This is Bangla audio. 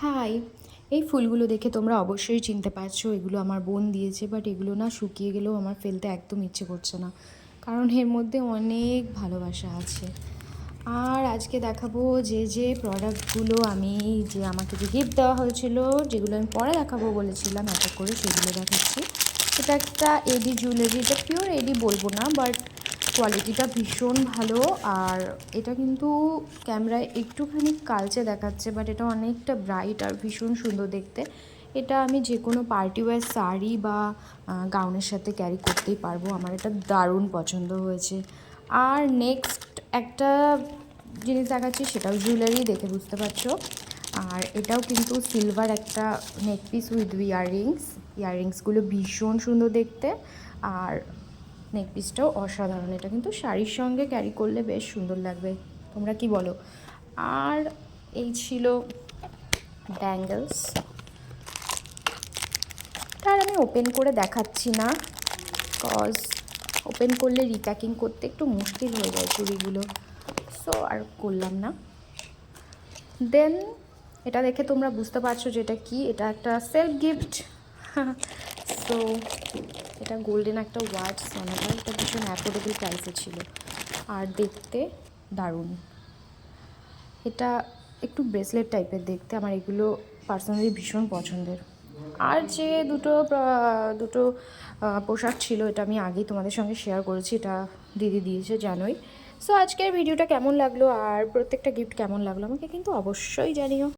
হাই, এই ফুলগুলো দেখে তোমরা অবশ্যই চিনতে পারছো এগুলো আমার বোন দিয়েছে, বাট এগুলো না শুকিয়ে গেলেও আমার ফেলতে একদম ইচ্ছে করছে না, কারণ এর মধ্যে অনেক ভালোবাসা আছে। আর আজকে দেখাবো যে প্রোডাক্টগুলো আমাকে যে গিফট দেওয়া হয়েছিল, যেগুলো আমি পরে দেখাবো বলেছিলাম এক এক করে, সেগুলো দেখাচ্ছি। এটা একটা এডি জুয়েলারি, এটা পিওর এডি বলবো না, বাট কোয়ালিটিটা ভীষণ ভালো। আর এটা কিন্তু ক্যামেরায় একটুখানি কালচে দেখাচ্ছে, বাট এটা অনেকটা ব্রাইট আর ভীষণ সুন্দর দেখতে। এটা আমি যে কোনো পার্টি ওয়্যার শাড়ি বা গাউনের সাথে ক্যারি করতেই পারবো। আমার এটা দারুণ পছন্দ হয়েছে। আর নেক্সট একটা জিনিস দেখাচ্ছি, সেটাও জুয়েলারি, দেখে বুঝতে পারছো। আর এটাও কিন্তু সিলভার একটা নেক পিস উইথ ইয়াররিংসগুলো ভীষণ সুন্দর দেখতে। আর নেক পিসটাও অসাধারণ, এটা কিন্তু শাড়ির সঙ্গে ক্যারি করলে বেশ সুন্দর লাগবে। তোমরা কি বলো? আর এই ছিল ব্যাঙ্গলস। তার আমি ওপেন করে দেখাচ্ছি না, কজ ওপেন করলে রিপ্যাকিং করতে একটু মুশকিল হয়ে যায় চুড়িগুলো, সো আর করলাম না। দেন এটা দেখে তোমরা বুঝতে পারছো যে এটা কি, এটা একটা সেলফ গিফট। সো এটা গোল্ডেন একটা ওয়াচ সোনাটা, এটা ভীষণ অ্যাফোর্ডেবল প্রাইসে ছিল আর দেখতে দারুণ। এটা একটু ব্রেসলেট টাইপের দেখতে, আমার এগুলো পার্সোনালি ভীষণ পছন্দের। আর যে দুটো পোশাক ছিল, এটা আমি আগেই তোমাদের সঙ্গে শেয়ার করেছি, এটা দিদি দিয়েছে জানোই। সো আজকের ভিডিওটা কেমন লাগলো আর প্রত্যেকটা গিফট কেমন লাগলো আমাকে কিন্তু অবশ্যই জানিও।